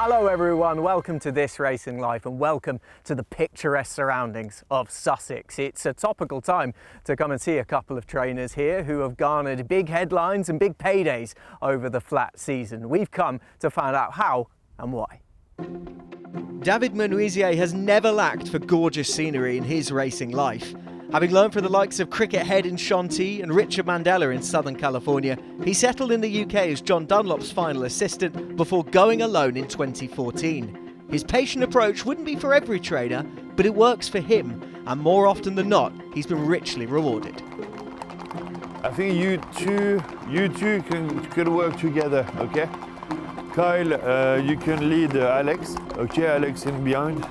Hello everyone, welcome to This Racing Life and welcome to the picturesque surroundings of Sussex. It's a topical time to come and see a couple of trainers here who have garnered big headlines and big paydays over the flat season. We've come to find out how and why. David Menuisier has never lacked for gorgeous scenery in his racing life. Having learned from the likes of Cricket Head in Shanty and Richard Mandela in Southern California, he settled in the UK as John Dunlop's final assistant before going alone in 2014. His patient approach wouldn't be for every trainer, but it works for him, and more often than not, he's been richly rewarded. I think you two can work together, okay? Kyle, you can lead Alex, okay? Alex in behind.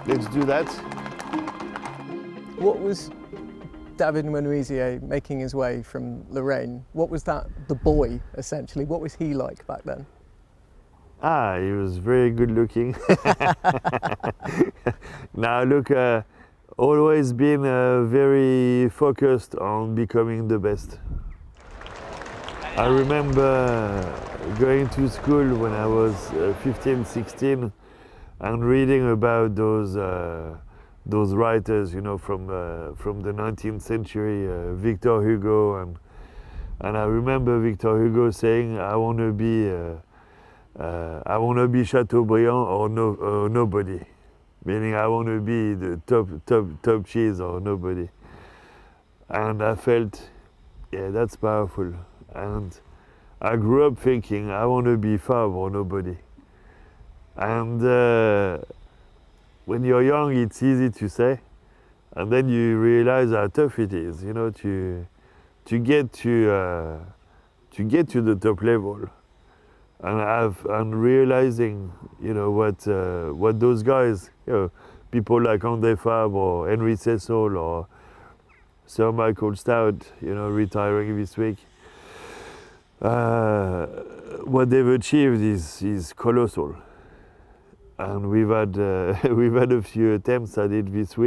Let's do that. What was David Menuisier making his way from Lorraine? What was that, the boy, essentially? What was he like back then? He was very good looking. Now look, always been very focused on becoming the best. I remember going to school when I was 15, 16 and reading about those writers, you know, from the 19th century, Victor Hugo, and I remember Victor Hugo saying, "I want to be Chateaubriand or nobody," meaning I want to be the top cheese or nobody. And I felt, yeah, that's powerful. And I grew up thinking I want to be Favre or nobody. And when you're young, it's easy to say, and then you realize how tough it is, you know, to get to the top level, and realizing, you know, what those guys, you know, people like André Fabre or Henry Cecil or Sir Michael Stout, you know, retiring this week, what they've achieved is colossal. And we've had a few attempts at it this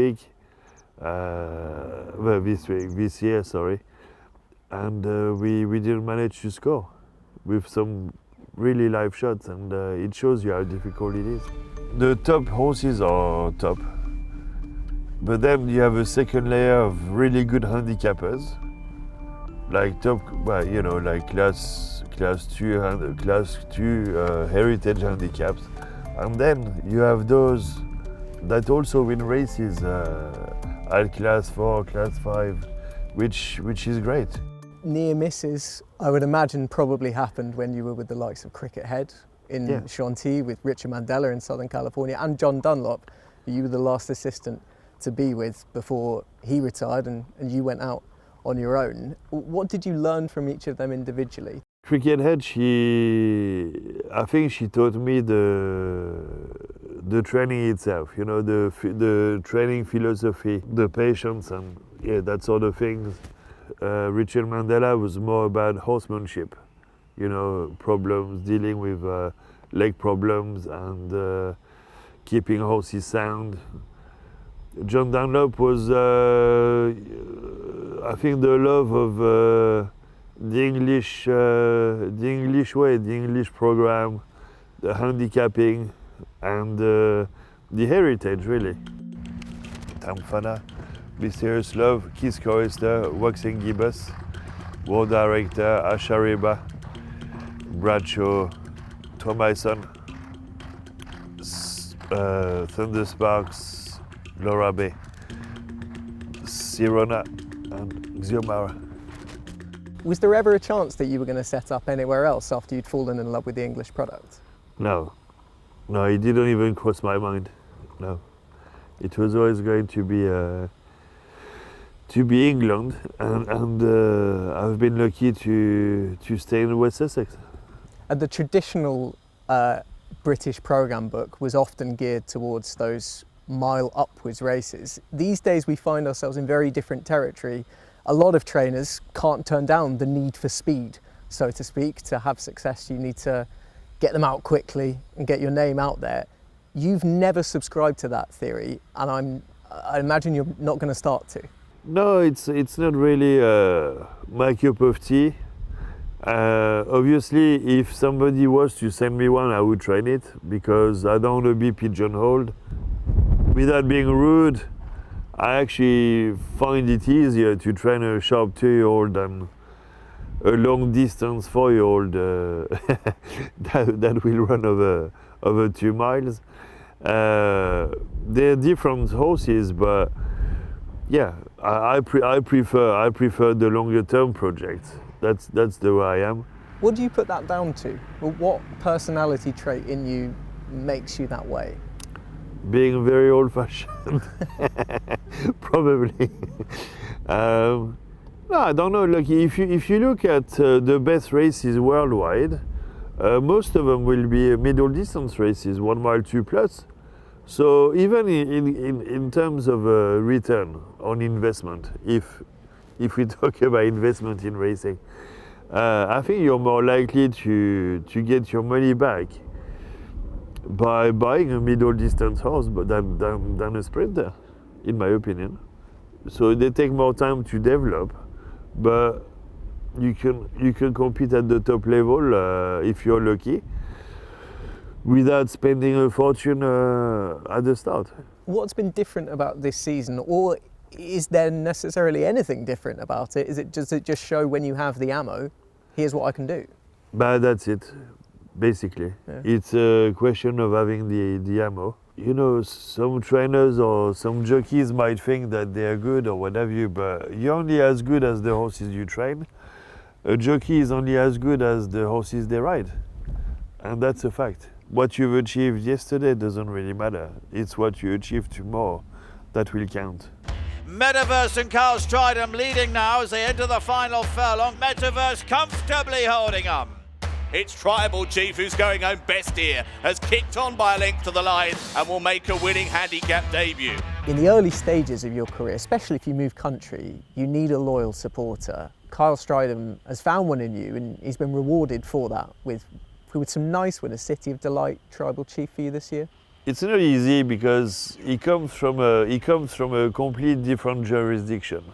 year, sorry, and we didn't manage to score with some really live shots, and it shows you how difficult it is. The top horses are top, but then you have a second layer of really good handicappers, like top, well, you know, like class two heritage handicaps. And then you have those that also win races at class 4, class 5, which is great. Near misses, I would imagine, probably happened when you were with the likes of Cricket Head in Shanty, with Richard Mandela in Southern California, and John Dunlop, who you were the last assistant to be with before he retired and you went out on your own. What did you learn from each of them individually? Cricket Head, I think she taught me the training itself, you know, the training philosophy, the patience, and yeah, that sort of things. Richard Mandela was more about horsemanship, you know, problems, dealing with leg problems and keeping horses sound. John Dunlop was, I think, the love of the English way, the English program, the handicapping, and the heritage, really. Tamfana, Mysterious Love, Keith Chorister, Waxing Gibbous, War Director, Ashariba, Bradshaw, Thomason, Thunder Sparks, Laura Bay, Sirona, and Xiomara. Was there ever a chance that you were going to set up anywhere else after you'd fallen in love with the English product? No, it didn't even cross my mind. No, it was always going to be England, and I've been lucky to stay in West Sussex. And the traditional British programme book was often geared towards those mile upwards races. These days we find ourselves in very different territory. A lot of trainers can't turn down the need for speed, so to speak. To have success, you need to get them out quickly and get your name out there. You've never subscribed to that theory, and I imagine you're not going to start to. No, it's not really my cup of tea. Obviously, if somebody was to send me one, I would train it because I don't want to be pigeonholed. Without being rude, I actually find it easier to train a sharp 2-year-old than a long distance 4-year-old that will run over 2 miles. They're different horses, but yeah, I prefer the longer term projects. That's the way I am. What do you put that down to? Well, what personality trait in you makes you that way? Being very old-fashioned, probably. No, I don't know. Like if you look at the best races worldwide, most of them will be middle distance races, 1 mile 2+. So even in terms of return on investment, if we talk about investment in racing, I think you're more likely to get your money back by buying a middle distance horse than a sprinter, in my opinion. So they take more time to develop, but you can compete at the top level if you're lucky, without spending a fortune at the start. What's been different about this season, or is there necessarily anything different about it? Does it just show when you have the ammo, here's what I can do? But that's it, basically. Yeah. It's a question of having the ammo. You know, some trainers or some jockeys might think that they're good or what have you, but you're only as good as the horses you train. A jockey is only as good as the horses they ride. And that's a fact. What you've achieved yesterday doesn't really matter. It's what you achieve tomorrow that will count. Metaverse and Kyle Strydom leading now as they enter the final furlong. Metaverse comfortably holding up. It's Tribal Chief who's going home best here, has kicked on by a length to the line and will make a winning handicap debut. In the early stages of your career, especially if you move country, you need a loyal supporter. Kyle Strydom has found one in you and he's been rewarded for that with some nice winners. City of Delight, Tribal Chief for you this year? It's not easy because he comes from a complete different jurisdiction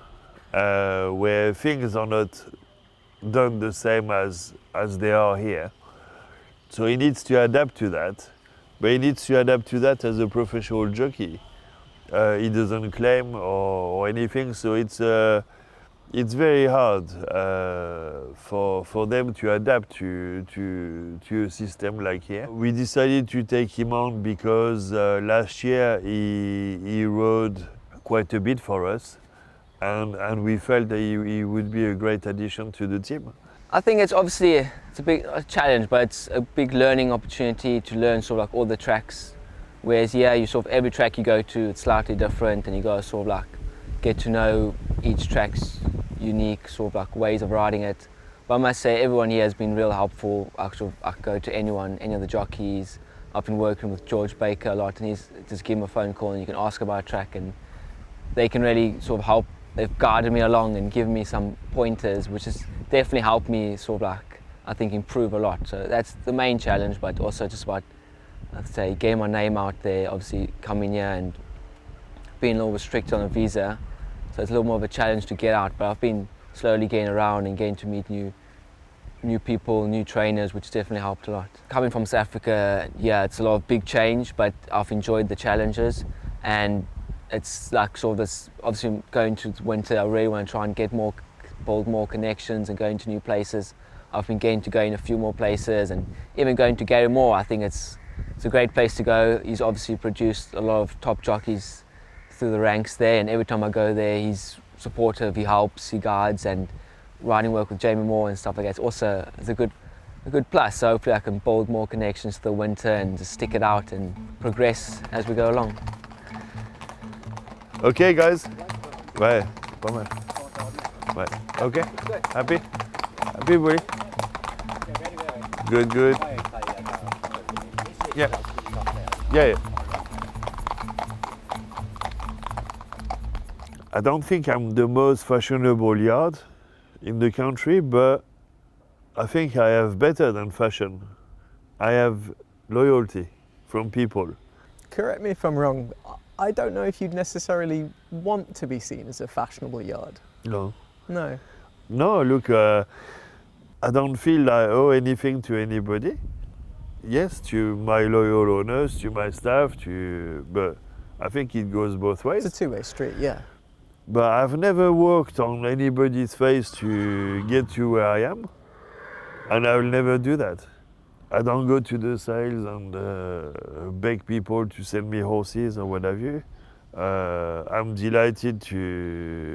where things are not done the same as they are here. So he needs to adapt to that, but he needs to adapt to that as a professional jockey. He doesn't claim or anything, so it's very hard for them to adapt to a system like here. We decided to take him on because last year he rode quite a bit for us, and we felt that he would be a great addition to the team. I think it's obviously a big challenge, but it's a big learning opportunity to learn sort of like all the tracks. Whereas yeah, you sort of every track you go to, it's slightly different, and you got to sort of like get to know each track's unique sort of like ways of riding it. But I must say everyone here has been real helpful. I could go to any of the jockeys. I've been working with George Baker a lot, and he's just give him a phone call and you can ask about a track and they can really sort of help. They've guided me along and given me some pointers, which has definitely helped me sort of like, I think, improve a lot. So that's the main challenge, but also just about, I'd say, getting my name out there, obviously coming here and being a little restricted on a visa. So it's a little more of a challenge to get out, but I've been slowly getting around and getting to meet new people, new trainers, which definitely helped a lot. Coming from South Africa, yeah, it's a lot of big change, but I've enjoyed the challenges, and it's like sort of this, obviously going to winter, I really want to try and build more connections and going to new places. I've been getting to go in a few more places, and even going to Gary Moore, I think it's a great place to go. He's obviously produced a lot of top jockeys through the ranks there, and every time I go there he's supportive, he helps, he guides, and riding work with Jamie Moore and stuff like that, it's a good plus. So hopefully I can build more connections to the winter and just stick it out and progress as we go along. Okay guys, ouais, pas mal. Ouais. Okay, happy buddy. Good. Yeah. I don't think I'm the most fashionable yard in the country, but I think I have better than fashion. I have loyalty from people. Correct me if I'm wrong, I don't know if you'd necessarily want to be seen as a fashionable yard. No. No. No, look, I don't feel I owe anything to anybody. Yes, to my loyal owners, to my staff, but I think it goes both ways. It's a two-way street, yeah. But I've never worked on anybody's face to get to where I am, and I will never do that. I don't go to the sales and beg people to send me horses or what have you. I'm delighted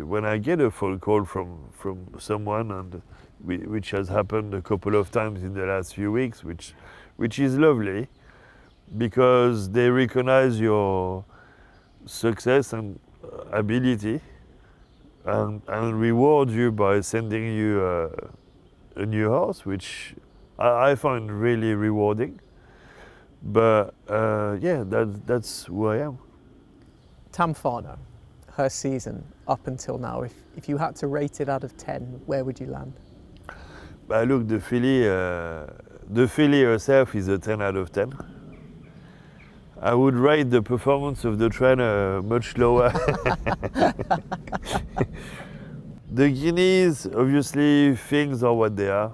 when I get a phone call from someone, and which has happened a couple of times in the last few weeks, which is lovely, because they recognize your success and ability, and reward you by sending you a new horse, which I find really rewarding. But yeah, that's who I am. Tamfana, her season up until now, if you had to rate it out of 10, where would you land? Look, the filly herself is a 10 out of 10. I would rate the performance of the trainer much lower. The guineas, obviously, things are what they are.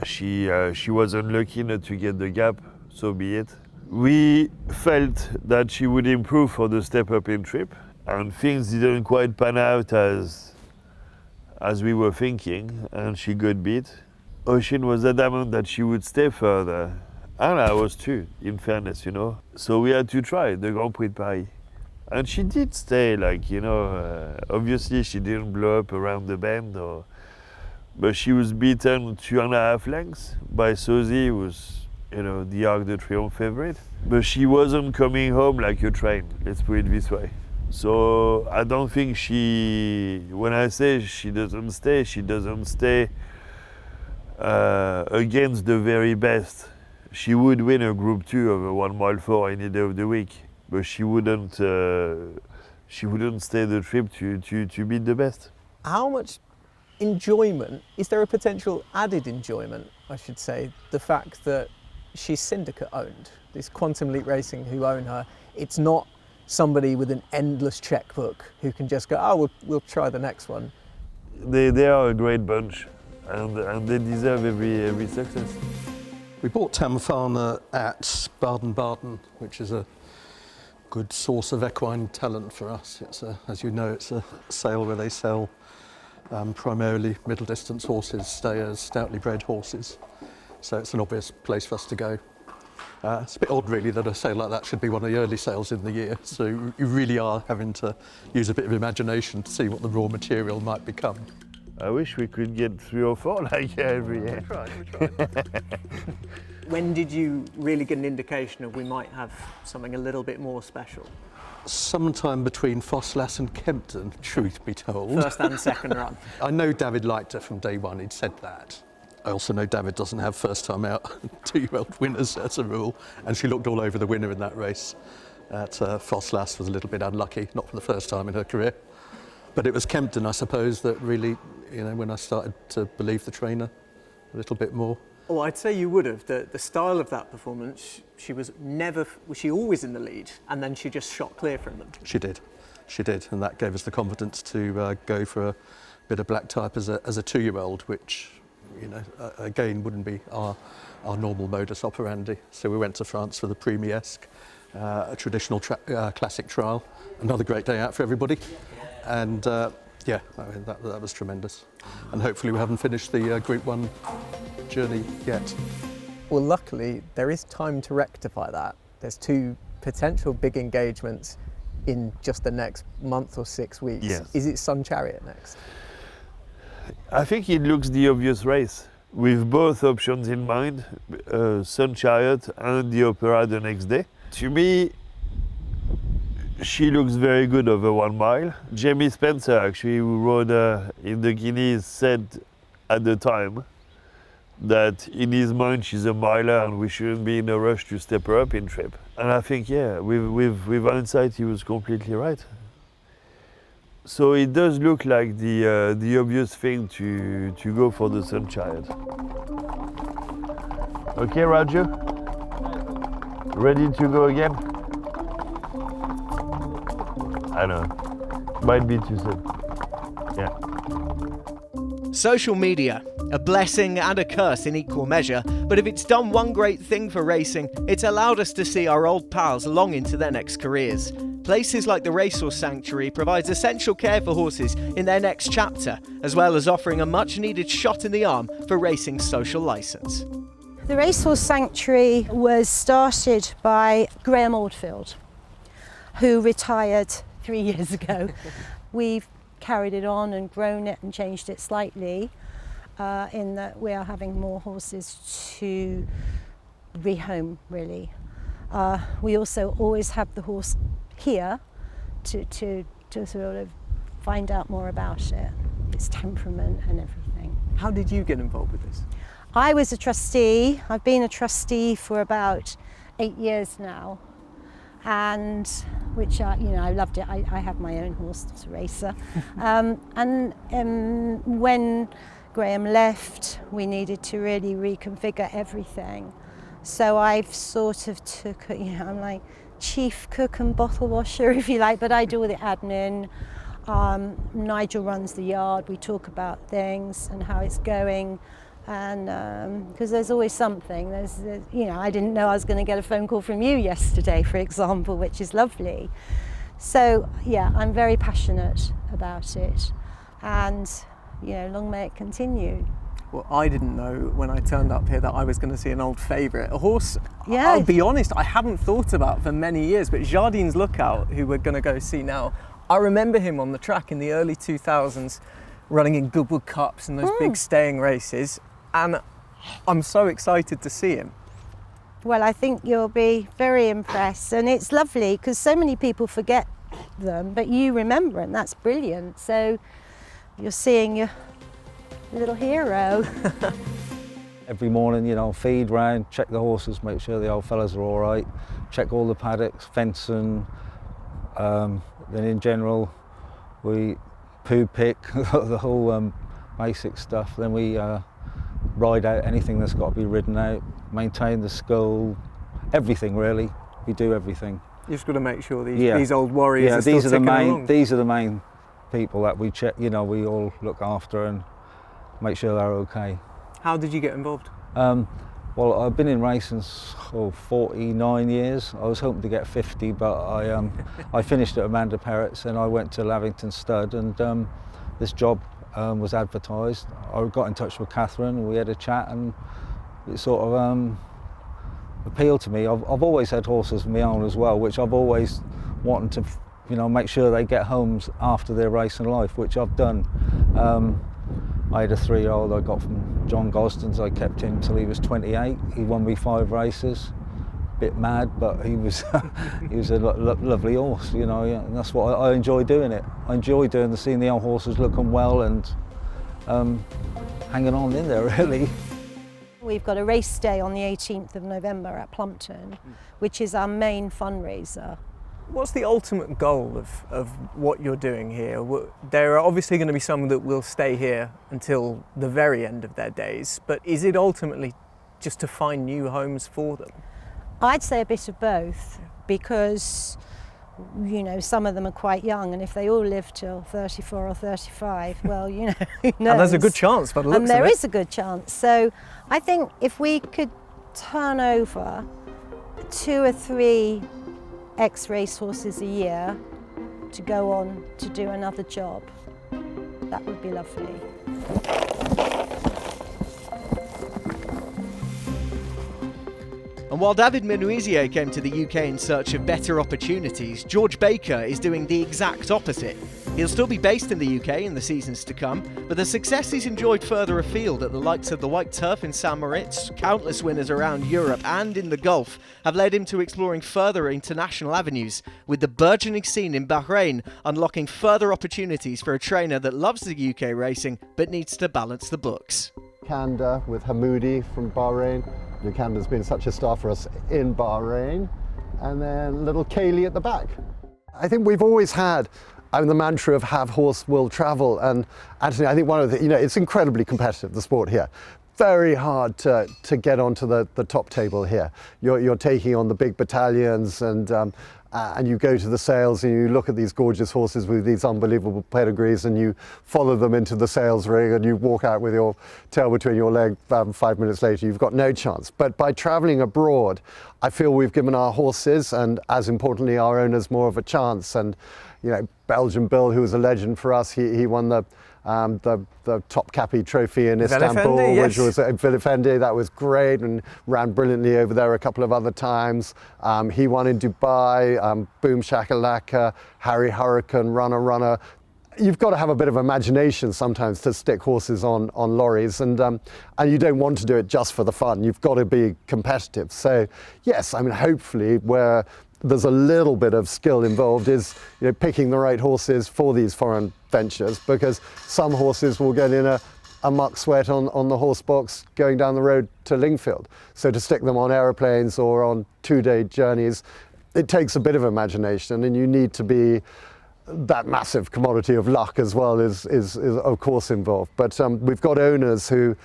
She was unlucky not to get the gap, so be it. We felt that she would improve for the step up in trip, and things didn't quite pan out as we were thinking, and she got beat. Oisin was adamant that she would stay further, and I was too, in fairness, you know. So we had to try the Grand Prix de Paris. And she did stay, like, you know, obviously she didn't blow up around the bend, but she was beaten 2.5 lengths by Sosie, who was, you know, the Arc de Triomphe favorite. But she wasn't coming home like a train, let's put it this way. So I don't think when I say she doesn't stay against the very best. She would win a Group 2 over 1 mile 4 any day of the week, but she wouldn't stay the trip to beat the best. How much enjoyment, is there a potential added enjoyment, I should say, the fact that she's Syndicate owned, this Quantum Leap Racing who own her? It's not somebody with an endless checkbook who can just go, oh, we'll try the next one. They are a great bunch, and they deserve every success. We bought Tamfana at Baden-Baden, which is a good source of equine talent for us. It's as you know, it's a sale where they sell primarily middle distance horses, stayers, stoutly bred horses. So it's an obvious place for us to go. It's a bit odd really that a sale like that should be one of the early sales in the year. So you really are having to use a bit of imagination to see what the raw material might become. I wish we could get 3 or 4 like every year. We tried. When did you really get an indication of we might have something a little bit more special? Sometime between Fosslas and Kempton, truth be told. First and second run. I know David liked her from day one, he'd said that. I also know David doesn't have first time out 2-year-old winners as a rule, and she looked all over the winner in that race. Fosslas was a little bit unlucky, not for the first time in her career. But it was Kempton, I suppose, that really, you know, when I started to believe the trainer a little bit more. Oh, I'd say you would have. The style of that performance, was she always in the lead, and then she just shot clear from them? She did, and that gave us the confidence to go for a bit of black type as a 2-year-old, which, you know, again, wouldn't be our normal modus operandi. So we went to France for the Premiesque, a traditional classic trial, another great day out for everybody. And yeah, I mean, that was tremendous. And hopefully we haven't finished the Group 1 journey yet. Well, luckily, there is time to rectify that. There's 2 potential big engagements in just the next month or 6 weeks. Yes. Is it Sun Chariot next? I think it looks the obvious race, with both options in mind, Sun Chariot and the Opera the next day. To me, she looks very good over 1 mile. Jamie Spencer, actually, who rode in the Guineas, said at the time that in his mind she's a miler and we shouldn't be in a rush to step her up in trip. And I think, yeah, with hindsight, he was completely right. So it does look like the obvious thing to go for the Sun Chariot. Okay, Roger? Ready to go again? I know. Might be too soon. Yeah. Social media, a blessing and a curse in equal measure, but if it's done one great thing for racing, it's allowed us to see our old pals long into their next careers. Places like the Racehorse Sanctuary provides essential care for horses in their next chapter, as well as offering a much needed shot in the arm for racing's social licence. The Racehorse Sanctuary was started by Graham Oldfield, who retired 3 years ago. We've carried it on and grown it and changed it slightly in that we are having more horses to rehome, really. We also always have the horse here to sort of find out more about it, its temperament and everything. How did you get involved with this? I was a trustee. I've been a trustee for about 8 years now, and which I loved it. I have my own horse, it's a racer. When Graham left, we needed to really reconfigure everything. So I've sort of took, I'm like chief cook and bottle washer, if you like, but I do all the admin. Nigel runs the yard. We talk about things and how it's going. And because there's always something, I didn't know I was going to get a phone call from you yesterday, for example, which is lovely. So yeah, I'm very passionate about it, and long may it continue. Well, I didn't know when I turned up here that I was going to see an old favourite, a horse. Yeah. I'll be honest, I hadn't thought about for many years, but Jardine's Lookout, who we're going to go see now, I remember him on the track in the early 2000s, running in Goodwood Cups and those big staying races. And I'm so excited to see him. Well, I think you'll be very impressed, and it's lovely because so many people forget them, but you remember, and that's brilliant. So you're seeing your little hero. Every morning, feed round, check the horses, make sure the old fellas are all right, check all the paddocks, fencing. Then in general, we poo pick, the whole basic stuff. Then we ride out anything that's got to be ridden out, maintain the school, everything really. We do everything. You've just got to make sure these old warriors are these still are the main along. These are the main people that we check. We all look after and make sure they're okay. How did you get involved? Well, I've been in racing 49 years. I was hoping to get 50, but I finished at Amanda Perrett's and I went to Lavington Stud, and this job was advertised. I got in touch with Catherine and we had a chat, and it sort of appealed to me. I've always had horses of my own as well, which I've always wanted to make sure they get homes after their racing life, which I've done. I had a 3-year-old I got from John Gosden's. I kept him till he was 28. He won me 5 races. Bit mad, but he was he was a lovely horse, and that's what I enjoy doing it. I enjoy seeing the old horses looking well and hanging on in there, really. We've got a race day on the 18th of November at Plumpton, which is our main fundraiser. What's the ultimate goal of what you're doing here? There are obviously going to be some that will stay here until the very end of their days, but is it ultimately just to find new homes for them? I'd say a bit of both, because some of them are quite young, and if they all live till 34 or 35, well, who knows? And there's a good chance by the looks of it. And there is a good chance. So I think if we could turn over 2 or 3 ex-racehorses a year to go on to do another job, that would be lovely. And while David Menuisier came to the UK in search of better opportunities, George Baker is doing the exact opposite. He'll still be based in the UK in the seasons to come, but the success he's enjoyed further afield at the likes of the White Turf in St Moritz, countless winners around Europe and in the Gulf, have led him to exploring further international avenues, with the burgeoning scene in Bahrain unlocking further opportunities for a trainer that loves the UK racing but needs to balance the books. Kanda with Hamoudi from Bahrain. Kanda's been such a star for us in Bahrain. And then little Kaylee at the back. I think we've always had the mantra of have horse will travel. And Anthony, I think one of the, it's incredibly competitive, the sport here. Very hard to get onto the top table here. You're taking on the big battalions, and and you go to the sales and you look at these gorgeous horses with these unbelievable pedigrees, and you follow them into the sales ring and you walk out with your tail between your legs. 5 minutes later you've got no chance. But by travelling abroad, I feel we've given our horses, and as importantly our owners, more of a chance. And you know, Belgian Bill, who was a legend for us, he won the Topkapi Trophy in Istanbul, yes. which was at Villefendi. That was great, and ran brilliantly over there a couple of other times. He won in Dubai, Boom Shakalaka, Harry Hurricane, Runner. You've got to have a bit of imagination sometimes to stick horses on lorries, and you don't want to do it just for the fun. You've got to be competitive. So yes, I mean, hopefully where there's a little bit of skill involved is, you know, picking the right horses for these foreign ventures, because some horses will get in a muck sweat on the horse box going down the road to Lingfield. So to stick them on aeroplanes or on 2-day journeys, it takes a bit of imagination, and you need to be that massive commodity of luck as well is of course involved. But we've got owners who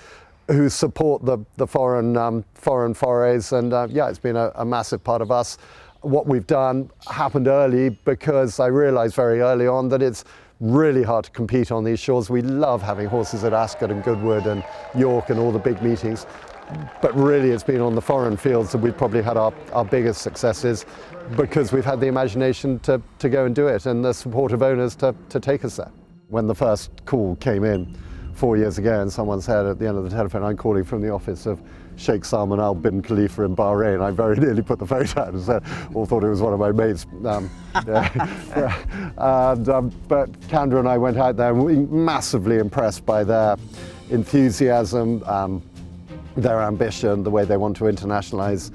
support the foreign forays, and yeah, it's been a massive part of us. What we've done happened early, because I realised very early on that it's really hard to compete on these shores. We love having horses at Ascot and Goodwood and York and all the big meetings, but really it's been on the foreign fields that we've probably had our biggest successes, because we've had the imagination to go and do it, and the support of owners to take us there. When the first call came in 4 years ago and someone said at the end of the telephone, "I'm calling from the office of Sheikh Salman Al bin Khalifa in Bahrain," I very nearly put the phone out and said, or thought it was one of my mates. But Kendra and I went out there and we were massively impressed by their enthusiasm, their ambition, the way they want to internationalise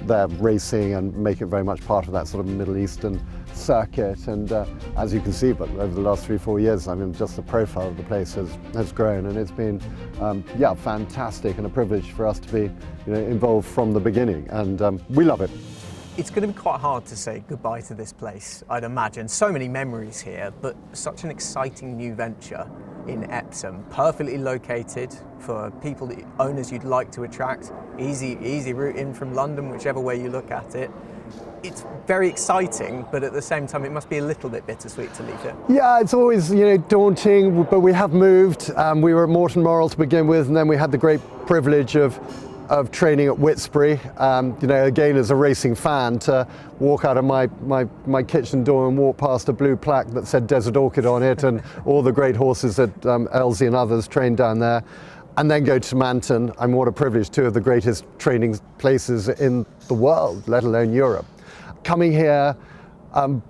their racing and make it very much part of that sort of Middle Eastern circuit. And as you can see, but over the last 3-4 years, I mean, just the profile of the place has grown, and it's been yeah, fantastic, and a privilege for us to be, you know, involved from the beginning, and we love it. It's going to be quite hard to say goodbye to this place, I'd imagine. So many memories here, but such an exciting new venture in Epsom, perfectly located for people, owners you'd like to attract, easy route in from London, whichever way you look at it. It's very exciting, but at the same time it must be a little bit bittersweet to leave it. Yeah, it's always, you know, daunting, but we have moved. We were at Morton Morrell to begin with, and then we had the great privilege of training at Whitsbury. You know, again, as a racing fan, to walk out of my kitchen door and walk past a blue plaque that said Desert Orchid on it, and all the great horses that Elsie and others trained down there, and then go to Manton. I'm what a privilege, 2 of the greatest training places in the world, let alone Europe. Coming here, I'm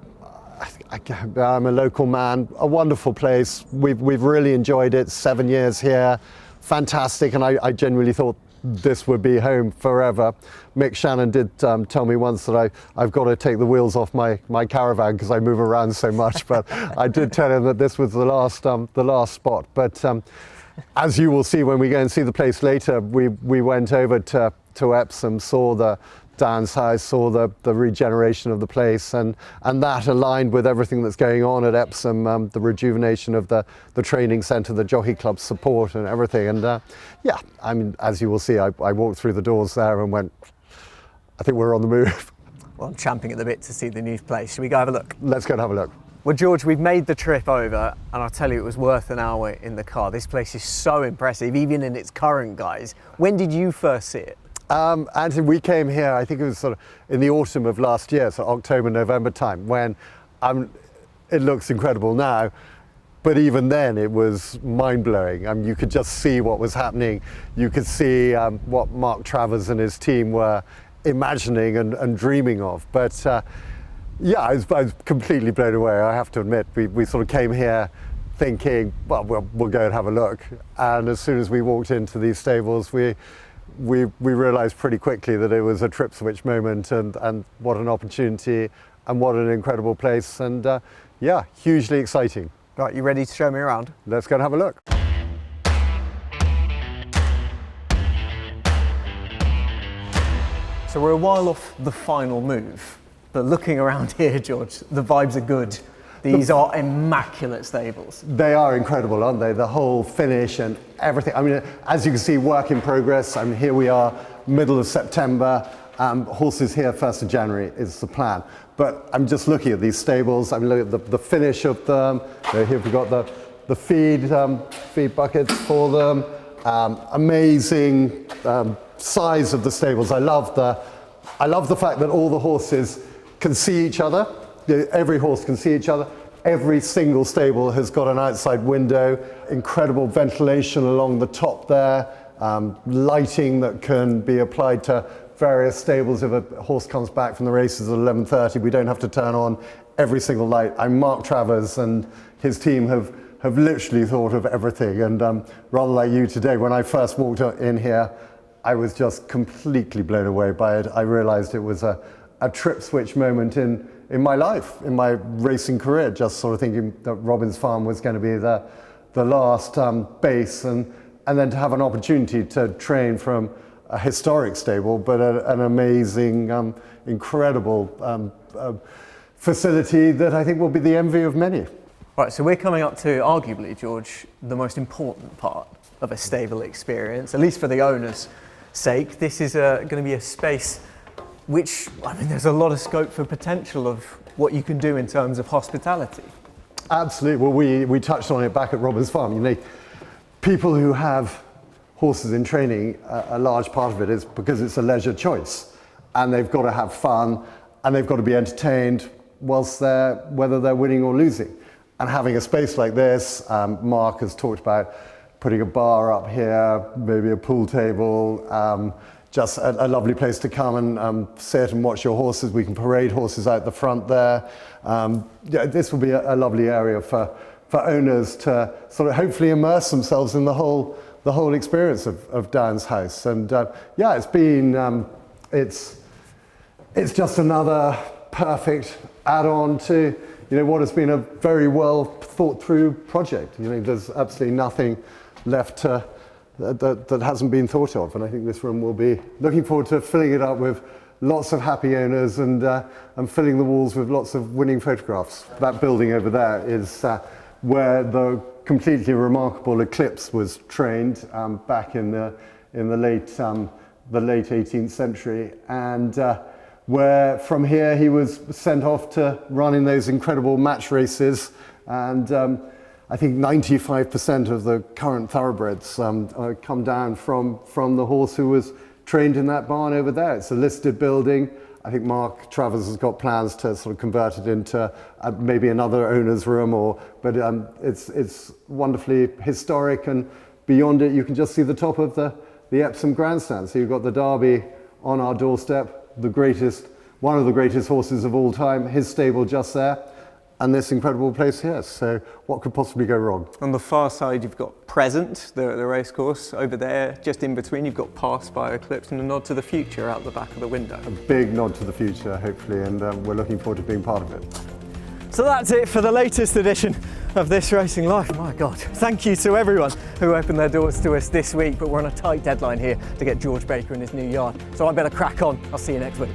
a local man, a wonderful place. We've really enjoyed it, 7 years here, fantastic, and I genuinely thought this would be home forever. Mick Shannon did tell me once that I've got to take the wheels off my caravan because I move around so much, but I did tell him that this was the last spot. But as you will see when we go and see the place later, we went over to Epsom, saw the downsize, saw the regeneration of the place, and that aligned with everything that's going on at Epsom, the rejuvenation of the training centre, the jockey club support and everything. And yeah, I mean, as you will see, I walked through the doors there and went, I think we're on the move. Well, I'm champing at the bit to see the new place. Shall we go have a look? Let's go and have a look. Well, George, we've made the trip over, and I'll tell you, it was worth an hour in the car. This place is so impressive, even in its current guise. When did you first see it? Anthony, we came here, I think it was sort of in the autumn of last year, so October, November time, when it looks incredible now, but even then it was mind-blowing. You could just see what was happening. You could see what Mark Travers and his team were imagining and dreaming of. But yeah, I was completely blown away, I have to admit. We sort of came here thinking, well, we'll go and have a look. And as soon as we walked into these stables, we realised pretty quickly that it was a trip switch moment, and what an opportunity and what an incredible place, and yeah, hugely exciting. Right, you ready to show me around? Let's go and have a look. So we're a while off the final move, but looking around here, George, the vibes are good. These are immaculate stables. They are incredible, aren't they? The whole finish and everything. I mean, as you can see, work in progress. I mean, here we are, middle of September. Horses here 1st of January is the plan. But I'm just looking at these stables, I'm looking at the finish of them. Here we've got the feed buckets for them. Amazing size of the stables. I love the fact that all the horses can see each other. Every horse can see each other. Every single stable has got an outside window, incredible ventilation along the top there, lighting that can be applied to various stables. If a horse comes back from the races at 11:30, we don't have to turn on every single light. Mark Travers and his team have literally thought of everything. And rather like you today, when I first walked in here, I was just completely blown away by it. I realized it was a trip switch moment in my life, in my racing career, just sort of thinking that Robin's Farm was going to be the last base, and then to have an opportunity to train from a historic stable, but an amazing, incredible facility that I think will be the envy of many. Right, so we're coming up to, arguably, George, the most important part of a stable experience, at least for the owner's sake. This is going to be a space which, I mean, there's a lot of scope for potential of what you can do in terms of hospitality. Absolutely. Well, we touched on it back at Robin's Farm. You know, people who have horses in training, a large part of it is because it's a leisure choice, and they've got to have fun, and they've got to be entertained whether they're winning or losing. And having a space like this, Mark has talked about putting a bar up here, maybe a pool table, just a lovely place to come and sit and watch your horses. We can parade horses out the front there. Yeah, this will be a lovely area for owners to sort of hopefully immerse themselves in the whole experience of Downs House. And yeah, it's been, it's just another perfect add-on to what has been a very well thought through project. There's absolutely nothing left that hasn't been thought of, and I think this room will be looking forward to filling it up with lots of happy owners and filling the walls with lots of winning photographs. That building over there is where the completely remarkable Eclipse was trained back in the late 18th century, and where from here he was sent off to run in those incredible match races. And I think 95% of the current thoroughbreds come down from the horse who was trained in that barn over there. It's a listed building. I think Mark Travers has got plans to sort of convert it into maybe another owner's room, but it's wonderfully historic, and beyond it you can just see the top of the Epsom grandstand. So you've got the Derby on our doorstep, one of the greatest horses of all time, his stable just there, and this incredible place here. So what could possibly go wrong? On the far side you've got Present, the racecourse. Over there, just in between, you've got Past by Eclipse, and a nod to the future out the back of the window. A big nod to the future, hopefully, and we're looking forward to being part of it. So that's it for the latest edition of This Racing Life. My God, thank you to everyone who opened their doors to us this week, but we're on a tight deadline here to get George Baker in his new yard. So I better crack on. I'll see you next week.